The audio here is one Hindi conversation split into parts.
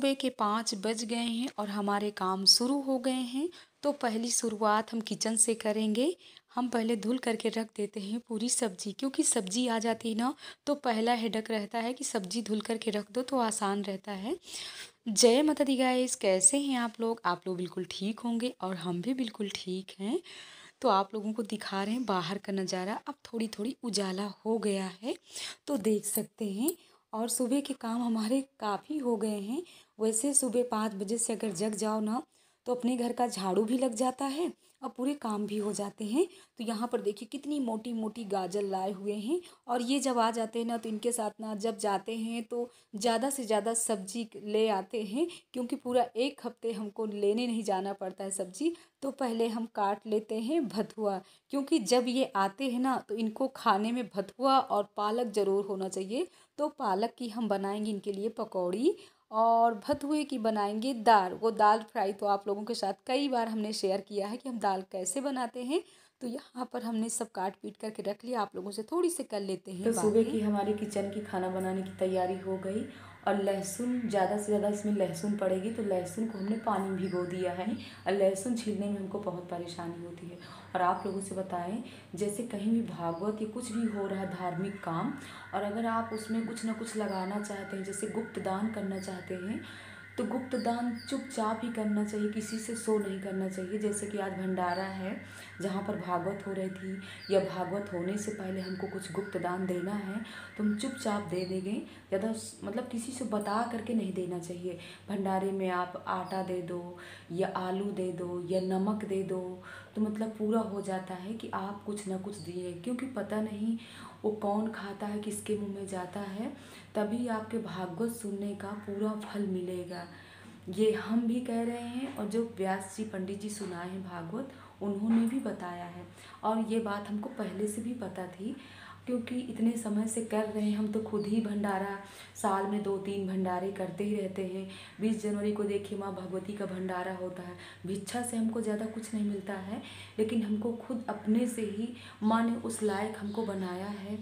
सुबह के 5 बज गए हैं और हमारे काम शुरू हो गए हैं। तो पहली शुरुआत हम किचन से करेंगे। हम पहले धुल करके रख देते हैं पूरी सब्ज़ी, क्योंकि सब्ज़ी आ जाती है ना, तो पहला हेडक रहता है कि सब्ज़ी धुल करके रख दो तो आसान रहता है। जय माता दी गाइस, कैसे हैं आप लोग? आप लोग बिल्कुल ठीक होंगे और हम भी बिल्कुल ठीक हैं। तो आप लोगों को दिखा रहे हैं बाहर का नज़ारा। अब थोड़ी-थोड़ी उजाला हो गया है, तो देख सकते हैं। और सुबह के काम हमारे काफ़ी हो गए हैं। वैसे सुबह 5 बजे से अगर जग जाओ ना, तो अपने घर का झाड़ू भी लग जाता है और पूरे काम भी हो जाते हैं। तो यहाँ पर देखिए कितनी मोटी-मोटी गाजर लाए हुए हैं, और ये जब आ जाते हैं ना, तो इनके साथ ना जब जाते हैं तो ज़्यादा से ज़्यादा सब्ज़ी ले आते हैं, क्योंकि पूरा 1 हफ़्ते हमको लेने नहीं जाना पड़ता है सब्ज़ी। तो पहले हम काट लेते हैं भथुआ, क्योंकि जब ये आते हैं ना, तो इनको खाने में भथुआ और पालक ज़रूर होना चाहिए। तो पालक की हम बनाएंगे इनके लिए पकौड़ी, और भथुए की बनाएंगे दाल। वो दाल फ्राई तो आप लोगों के साथ कई बार हमने शेयर किया है कि हम दाल कैसे बनाते हैं। तो यहाँ पर हमने सब काट पीट करके रख लिया, आप लोगों से थोड़ी सी कर लेते हैं। तो सुबह की हमारी किचन की खाना बनाने की तैयारी हो गई। और लहसुन ज़्यादा से ज़्यादा इसमें लहसुन पड़ेगी, तो लहसुन को हमने पानी में भिगो दिया है। और लहसुन छीलने में हमको बहुत परेशानी होती है। और आप लोगों से बताएं, जैसे कहीं भी भागवत या कुछ भी हो रहा है धार्मिक काम, और अगर आप उसमें कुछ ना कुछ लगाना चाहते हैं, जैसे गुप्त दान करना चाहते हैं, तो गुप्त दान चुपचाप ही करना चाहिए, किसी से शो नहीं करना चाहिए। जैसे कि आज भंडारा है जहाँ पर भागवत हो रही थी, या भागवत होने से पहले हमको कुछ गुप्त दान देना है, तो हम चुपचाप दे देंगे। ज़्यादा मतलब किसी से बता करके नहीं देना चाहिए। भंडारे में आप आटा दे दो, या आलू दे दो, या नमक दे दो, तो मतलब पूरा हो जाता है कि आप कुछ ना कुछ दिए, क्योंकि पता नहीं वो कौन खाता है, किसके मुंह में जाता है। तभी आपके भागवत सुनने का पूरा फल मिलेगा। ये हम भी कह रहे हैं, और जो व्यास जी पंडित जी सुनाए हैं भागवत, उन्होंने भी बताया है। और ये बात हमको पहले से भी पता थी, क्योंकि इतने समय से कर रहे हैं। हम तो खुद ही भंडारा साल में 2-3 भंडारे करते ही रहते हैं। 20 जनवरी को देखिए माँ भगवती का भंडारा होता है। भिक्षा से हमको ज़्यादा कुछ नहीं मिलता है, लेकिन हमको खुद अपने से ही माँ ने उस लायक हमको बनाया है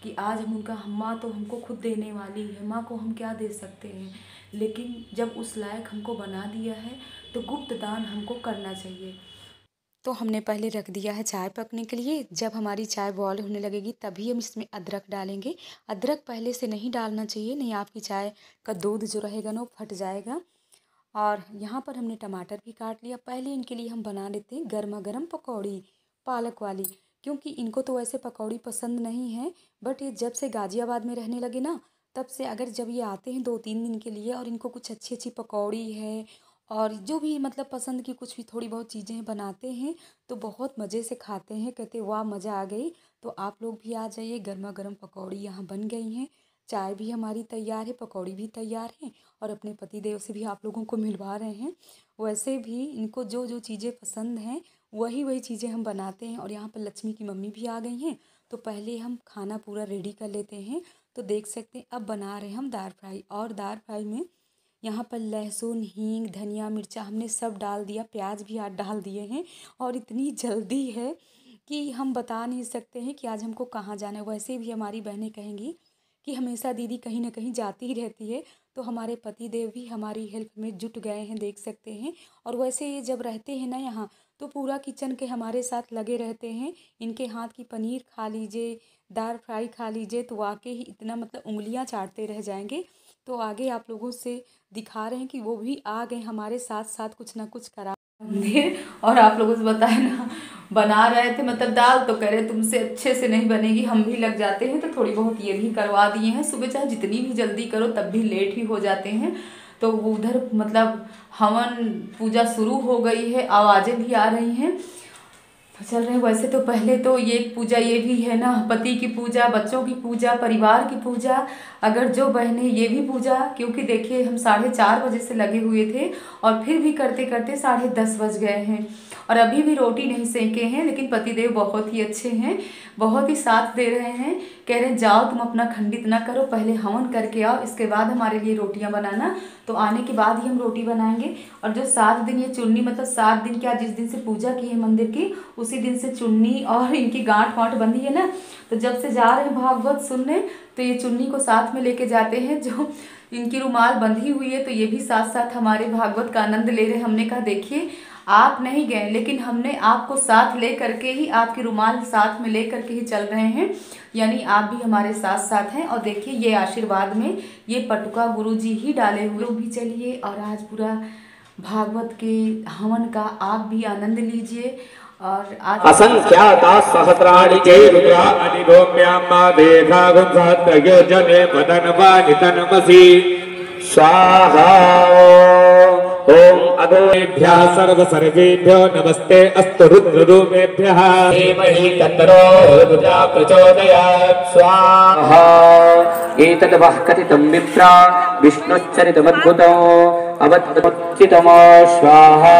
कि आज हम उनका, माँ तो हमको खुद देने वाली है, माँ को हम क्या दे सकते हैं। लेकिन जब उस लायक हमको बना दिया है, तो गुप्त दान हमको करना चाहिए। तो हमने पहले रख दिया है चाय पकने के लिए। जब हमारी चाय बॉयल होने लगेगी तभी हम इसमें अदरक डालेंगे। अदरक पहले से नहीं डालना चाहिए, नहीं आपकी चाय का दूध जो रहेगा ना वो फट जाएगा। और यहाँ पर हमने टमाटर भी काट लिया। पहले इनके लिए हम बना लेते हैं गर्मा गर्म पकौड़ी पालक वाली, क्योंकि इनको तो वैसे पकौड़ी पसंद नहीं है। बट ये जब से गाज़ियाबाद में रहने लगे ना, तब से अगर जब ये आते हैं 2-3 दिन के लिए और इनको कुछ अच्छी अच्छी पकौड़ी है और जो भी मतलब पसंद की कुछ भी थोड़ी बहुत चीज़ें बनाते हैं, तो बहुत मज़े से खाते हैं। कहते वाह मज़ा आ गई। तो आप लोग भी आ जाइए। गर्मा गर्म पकौड़ी यहाँ बन गई हैं, चाय भी हमारी तैयार है, पकौड़ी भी तैयार है, और अपने पति देव से भी आप लोगों को मिलवा रहे हैं। वैसे भी इनको जो जो चीज़ें पसंद हैं वही वही चीज़ें हम बनाते हैं। और यहाँ पर लक्ष्मी की मम्मी भी आ गई हैं, तो पहले हम खाना पूरा रेडी कर लेते हैं। तो देख सकते हैं अब बना रहे हैं हम दाल फ्राई। और दाल फ्राई में यहाँ पर लहसुन हींग धनिया मिर्चा हमने सब डाल दिया, प्याज भी आज डाल दिए हैं। और इतनी जल्दी है कि हम बता नहीं सकते हैं कि आज हमको कहाँ जाना है। वैसे भी हमारी बहनें कहेंगी कि हमेशा दीदी कहीं ना कहीं जाती ही रहती है, तो हमारे पति देव भी हमारी हेल्प में जुट गए हैं, देख सकते हैं। और वैसे ये जब रहते हैं ना यहाँ, तो पूरा किचन के हमारे साथ लगे रहते हैं। इनके हाथ की पनीर खा लीजिए, दाल फ्राई खा लीजिए, तो वाकई ही इतना मतलब उंगलियां चाटते रह जाएंगे। तो आगे आप लोगों से दिखा रहे हैं कि वो भी आ गए हमारे साथ साथ कुछ ना कुछ करा मंदिर। और आप लोगों से बताए ना, बना रहे थे मतलब दाल, तो कह रहे तुमसे अच्छे से नहीं बनेगी, हम भी लग जाते हैं। तो थोड़ी बहुत ये भी करवा दिए हैं। सुबह चाहे जितनी भी जल्दी करो तब भी लेट ही हो जाते हैं। तो उधर मतलब हवन पूजा शुरू हो गई है, आवाज़ें भी आ रही हैं, तो चल रहे हैं। वैसे तो पहले तो ये पूजा ये भी है ना, पति की पूजा, बच्चों की पूजा, परिवार की पूजा। अगर जो बहनें ये भी पूजा, क्योंकि देखिए हम 4:30 बजे से लगे हुए थे, और फिर भी करते करते 10:30 बज गए हैं, और अभी भी रोटी नहीं सेके हैं। लेकिन पतिदेव बहुत ही अच्छे हैं, बहुत ही साथ दे रहे हैं। कह रहे हैं जाओ तुम अपना खंडित ना करो, पहले हवन करके आओ, इसके बाद हमारे लिए रोटियां बनाना। तो आने के बाद ही हम रोटी बनाएंगे। और जो 7 दिन ये चुन्नी, मतलब 7 दिन क्या, जिस दिन से पूजा की है मंदिर की, उसी दिन से चुन्नी और इनकी गांठ वाँठ बंधी है ना। तो जब से जा रहे हैं भागवत सुनने, तो ये चुन्नी को साथ में लेके जाते हैं। जो इनकी रुमाल बंधी हुई है, तो ये भी साथ साथ हमारे भागवत का आनंद ले रहे। हमने कहा देखिए आप नहीं गए, लेकिन हमने आपको साथ ले करके ही, आपकी रुमाल साथ में ले करके ही चल रहे हैं, यानी आप भी हमारे साथ साथ हैं। और देखिए ये आशीर्वाद में ये पटुका गुरुजी ही डाले हुए। लोग भी चलिए और आज पूरा भागवत के हवन का आप भी आनंद लीजिए। और आज असंख्याता सहस्राणि चे रुद्रा अधिभूम्यां देधागुं सहस्रयोजने वदनवानितनमसि स्वाहा। ओम अघोरेभ्यः सर्वेभ्यो नमस्ते अस्तु रुद्ररूपेभ्यः। धीमहि तन्नो रुद्रा प्रचोदयात् स्वाहा। एतद्वः कथितं विप्रा विष्णुश्चरितमद्भुतो अवतमोचितमो स्वाहा।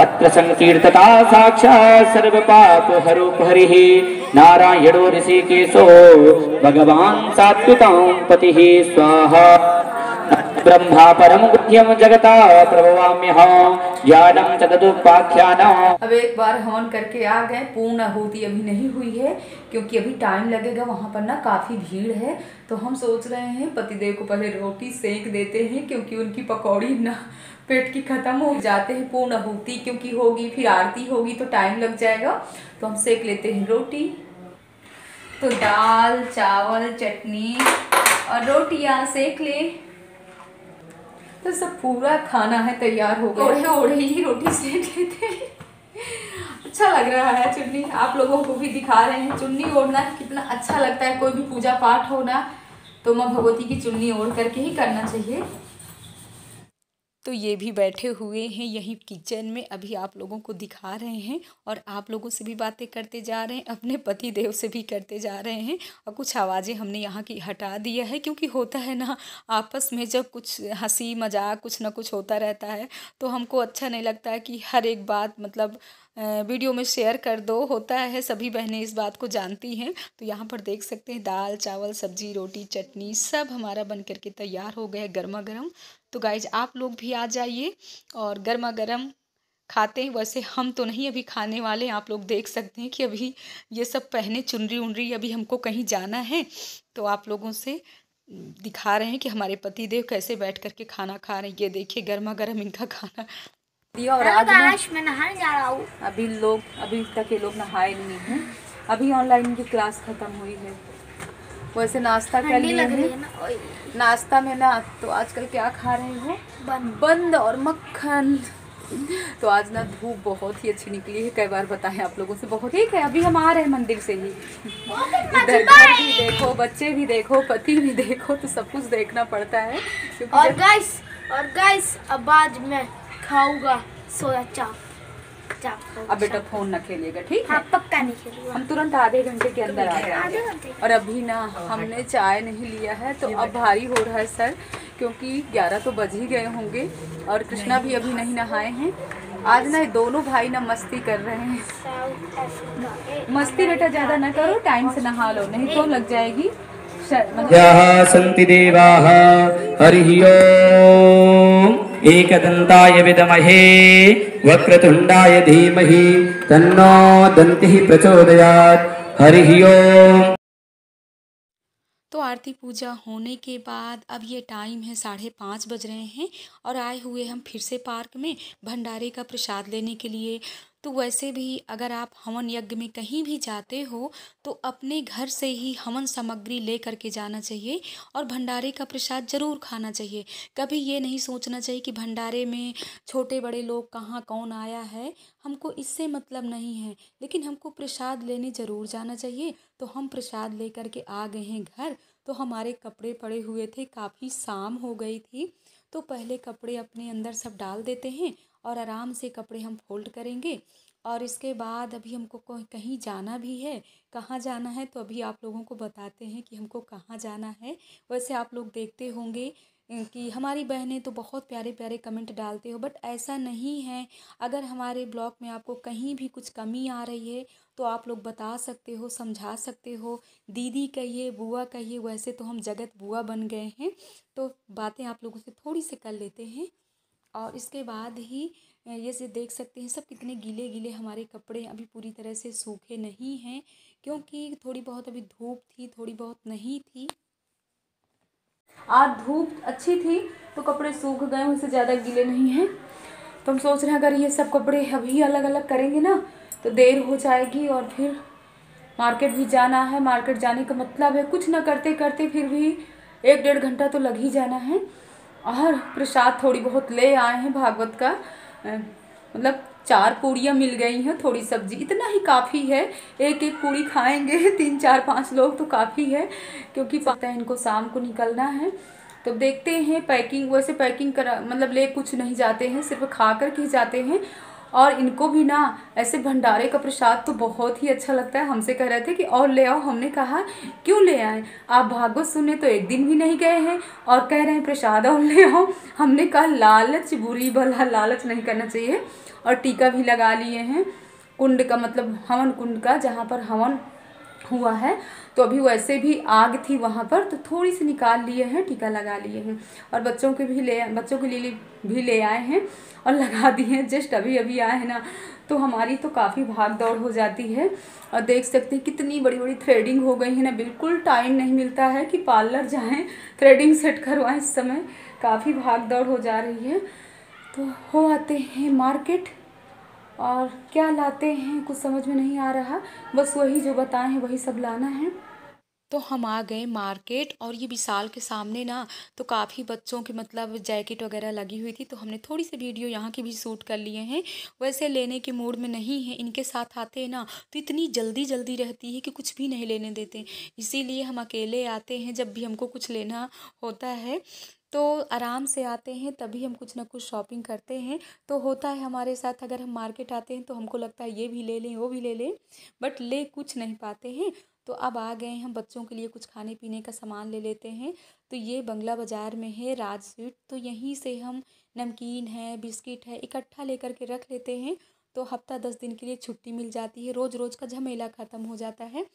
अत्र संकीर्तता साक्षात् सर्वपापहरो हरिः नारायणो ऋषिकेशो भगवान् सात्विकां पतिः स्वाहा। ब्रह्मा परम गुह्यम जगता प्रभवाम्यहं ज्ञानं च तदुपाख्यानं। अब एक बार हवन करके आ गए, पूर्ण आहुति अभी नहीं हुई है क्योंकि अभी टाइम लगेगा, वहाँ पर ना काफ़ी भीड़ है। तो हम सोच रहे हैं पतिदेव को पहले रोटी सेक देते हैं, क्योंकि उनकी पकौड़ी ना पेट की ख़त्म हो जाते हैं। पूर्ण आहुति क्योंकि होगी, फिर आरती होगी तो टाइम लग जाएगा, तो हम सेक लेते हैं रोटी। तो दाल चावल चटनी और रोटियाँ सेक ले, तो सब पूरा खाना है तैयार हो गया। ओढ़े ओढ़े ही रोटी सेक लेते हैं। अच्छा लग रहा है। चुन्नी आप लोगों को भी दिखा रहे हैं, चुन्नी ओढ़ना कितना अच्छा लगता है। कोई भी पूजा पाठ हो ना, तो माँ भगवती की चुन्नी ओढ़ करके ही करना चाहिए। तो ये भी बैठे हुए हैं यहीं किचन में, अभी आप लोगों को दिखा रहे हैं और आप लोगों से भी बातें करते जा रहे हैं, अपने पति देव से भी करते जा रहे हैं। और कुछ आवाज़ें हमने यहाँ की हटा दिया है, क्योंकि होता है ना आपस में जब कुछ हंसी मजाक कुछ ना कुछ होता रहता है, तो हमको अच्छा नहीं लगता है कि हर एक बात मतलब वीडियो में शेयर कर दो। होता है सभी बहनें इस बात को जानती हैं। तो यहाँ पर देख सकते हैं दाल चावल सब्जी रोटी चटनी सब हमारा बन करके तैयार हो गया है गर्मा गर्म। तो गाइज आप लोग भी आ जाइए और गर्मा गर्म खाते हैं। वैसे हम तो नहीं अभी खाने वाले, आप लोग देख सकते हैं कि अभी ये सब पहने चुनरी उनरी, अभी हमको कहीं जाना है, तो आप लोगों से दिखा रहे हैं कि हमारे पति देव कैसे बैठ करके खाना खा रहे हैं। ये देखिए गर्मा गर्म इनका खाना दिया। और आज मैं नहाने जा रहा हूँ। अभी तक ये लोग नहाए नहीं हैं, अभी ऑनलाइन की क्लास खत्म हुई है। वैसे नाश्ता कर लिए हैं। नाश्ता में ना तो आजकल क्या खा रहे हो? बंद और मक्खन। तो आज ना धूप बहुत ही अच्छी निकली है, कई बार बताएं आप लोगों से। बहुत ठीक है, अभी हम आ रहे हैं मंदिर से ही। इधर घर भी देखो, बच्चे भी देखो, पति भी देखो, तो सब कुछ देखना पड़ता है। और गाइस अब आज मैं खाऊंगा सोया चाप। अब बेटा फोन ना खेलिएगा, ठीक है? हाँ, पक्का नहीं खेलूंगा। हम तुरंत आधे घंटे के अंदर आ जाएंगे। और अभी ना हमने चाय नहीं लिया है, तो अब भारी हो रहा है सर, क्योंकि 11 तो बज ही गए होंगे और कृष्णा भी अभी नहीं नहाए हैं। आज ना दोनों भाई ना मस्ती कर रहे हैं। मस्ती बेटा ज़्यादा ना करो, टाइम से नहा लो, नहीं तो लग जाएगी। याः सन्ति देवाः हरिः ओम् एकदन्ताय विद्महे वक्रतुण्डाय धीमहि तन्नो दन्तिः प्रचोदयात्। हरिः ओम्। तो आरती पूजा होने के बाद अब ये टाइम है 5:30 बज रहे हैं और आए हुए हम फिर से पार्क में भंडारे का प्रसाद लेने के लिए। तो वैसे भी अगर आप हवन यज्ञ में कहीं भी जाते हो तो अपने घर से ही हवन सामग्री ले करके जाना चाहिए और भंडारे का प्रसाद ज़रूर खाना चाहिए। कभी ये नहीं सोचना चाहिए कि भंडारे में छोटे बड़े लोग कहाँ कौन आया है, हमको इससे मतलब नहीं है, लेकिन हमको प्रसाद लेने ज़रूर जाना चाहिए। तो हम प्रसाद ले करके आ गए हैं घर। तो हमारे कपड़े पड़े हुए थे, काफ़ी शाम हो गई थी, तो पहले कपड़े अपने अंदर सब डाल देते हैं और आराम से कपड़े हम फोल्ड करेंगे। और इसके बाद अभी हमको कहीं जाना भी है। कहाँ जाना है तो अभी आप लोगों को बताते हैं कि हमको कहाँ जाना है। वैसे आप लोग देखते होंगे कि हमारी बहनें तो बहुत प्यारे प्यारे कमेंट डालते हो, बट ऐसा नहीं है। अगर हमारे ब्लॉग में आपको कहीं भी कुछ कमी आ रही है तो आप लोग बता सकते हो, समझा सकते हो, दीदी कहिए बुआ कहिए। वैसे तो हम जगत बुआ बन गए हैं, तो बातें आप लोगों से थोड़ी से कर लेते हैं। और इसके बाद ही ये से देख सकते हैं सब कितने गीले गीले हमारे कपड़े अभी पूरी तरह से सूखे नहीं हैं, क्योंकि थोड़ी बहुत अभी धूप थी, थोड़ी बहुत नहीं थी। आज धूप अच्छी थी तो कपड़े सूख गए, उससे ज़्यादा गीले नहीं हैं। तो हम सोच रहे हैं अगर ये सब कपड़े अभी अलग अलग करेंगे ना तो देर हो जाएगी और फिर मार्केट भी जाना है। मार्केट जाने का मतलब है कुछ ना करते करते फिर भी 1-1.5 घंटा तो लग ही जाना है। और प्रसाद थोड़ी बहुत ले आए हैं भागवत का, मतलब 4 पूड़ियाँ मिल गई हैं, थोड़ी सब्जी, इतना ही काफ़ी है। एक एक पूड़ी खाएंगे 3 4 5 लोग तो काफ़ी है, क्योंकि पता है इनको शाम को निकलना है। तो देखते हैं पैकिंग, वैसे पैकिंग करा मतलब ले कुछ नहीं जाते हैं, सिर्फ खा कर के जाते हैं। और इनको भी ना ऐसे भंडारे का प्रसाद तो बहुत ही अच्छा लगता है। हमसे कह रहे थे कि और ले आओ, हमने कहा क्यों ले आए, आप भागवत सुनने तो एक दिन भी नहीं गए हैं और कह रहे हैं प्रसाद और ले आओ। हमने कहा लालच बुरी भला, लालच नहीं करना चाहिए। और टीका भी लगा लिए हैं कुंड का, मतलब हवन कुंड का, जहाँ पर हवन हुआ है। तो अभी वैसे भी आग थी वहाँ पर तो थोड़ी सी निकाल लिए हैं, टीका लगा लिए हैं। और बच्चों के लिए भी ले आए हैं और लगा दिए हैं। जस्ट अभी अभी आए हैं ना, तो हमारी तो काफ़ी भाग दौड़ हो जाती है। और देख सकते हैं कितनी बड़ी बड़ी थ्रेडिंग हो गई है ना, बिल्कुल टाइम नहीं मिलता है कि पार्लर जाएं थ्रेडिंग सेट करवाएं। इस समय काफ़ी भाग दौड़ हो जा रही है। तो हो आते हैं मार्केट और क्या लाते हैं कुछ समझ में नहीं आ रहा, बस वही जो बताए हैं वही सब लाना है। तो हम आ गए मार्केट और ये विशाल के सामने ना तो काफ़ी बच्चों की मतलब जैकेट वगैरह लगी हुई थी, तो हमने थोड़ी सी वीडियो यहाँ की भी शूट कर लिए हैं। वैसे लेने के मूड में नहीं है, इनके साथ आते हैं ना तो इतनी जल्दी जल्दी रहती है कि कुछ भी नहीं लेने देते। इसीलिए हम अकेले आते हैं जब भी हमको कुछ लेना होता है, तो आराम से आते हैं, तभी हम कुछ ना कुछ शॉपिंग करते हैं। तो होता है हमारे साथ, अगर हम मार्केट आते हैं तो हमको लगता है ये भी ले लें वो भी ले लें, बट ले कुछ नहीं पाते हैं। तो अब आ गए हम बच्चों के लिए कुछ खाने पीने का सामान ले लेते हैं। तो ये बंगला बाज़ार में है राज स्वीट, तो यहीं से हम नमकीन है बिस्किट है इकट्ठा लेकर के रख लेते हैं। तो हफ्ता 10 दिन के लिए छुट्टी मिल जाती है, रोज़ रोज़ का झमेला ख़त्म हो जाता है।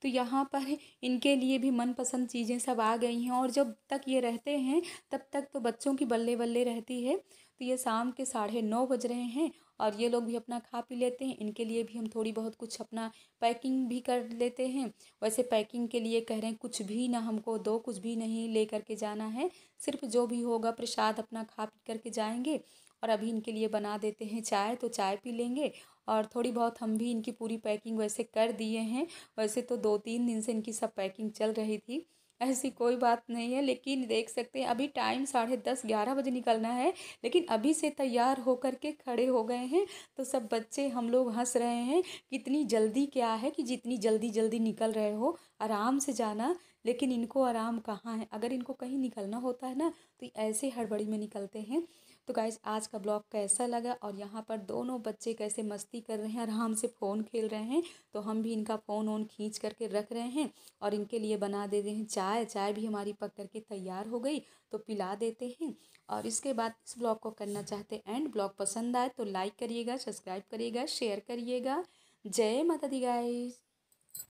तो यहाँ पर इनके लिए भी मनपसंद चीज़ें सब आ गई हैं, और जब तक ये रहते हैं तब तक तो बच्चों की बल्ले बल्ले रहती है। तो ये शाम के 9:30 बज रहे हैं और ये लोग भी अपना खा पी लेते हैं। इनके लिए भी हम थोड़ी बहुत कुछ अपना पैकिंग भी कर लेते हैं। वैसे पैकिंग के लिए कह रहे हैं कुछ भी ना हमको दो, कुछ भी नहीं ले करके जाना है, सिर्फ जो भी होगा प्रसाद अपना खा पी करके जाएंगे। और अभी इनके लिए बना देते हैं चाय, तो चाय पी लेंगे। और थोड़ी बहुत हम भी इनकी पूरी पैकिंग वैसे कर दिए हैं। वैसे तो 2-3 दिन से इनकी सब पैकिंग चल रही थी, ऐसी कोई बात नहीं है। लेकिन देख सकते हैं अभी टाइम 10:30-11 बजे निकलना है, लेकिन अभी से तैयार होकर के खड़े हो गए हैं। तो सब बच्चे हम लोग हंस रहे हैं कितनी जल्दी क्या है, कि जितनी जल्दी जल्दी निकल रहे हो आराम से जाना। लेकिन इनको आराम कहाँ है, अगर इनको कहीं निकलना होता है ना तो ऐसे हड़बड़ी में निकलते हैं। तो गाइस आज का ब्लॉग कैसा लगा, और यहाँ पर दोनों बच्चे कैसे मस्ती कर रहे हैं, आराम से फ़ोन खेल रहे हैं। तो हम भी इनका फ़ोन वोन खींच करके रख रहे हैं और इनके लिए बना देते हैं चाय। चाय भी हमारी पक करके तैयार हो गई, तो पिला देते हैं। और इसके बाद इस ब्लॉग को करना चाहते हैं एंड। ब्लॉग पसंद आए तो लाइक करिएगा, सब्सक्राइब करिएगा, शेयर करिएगा। जय माता दी गाइस।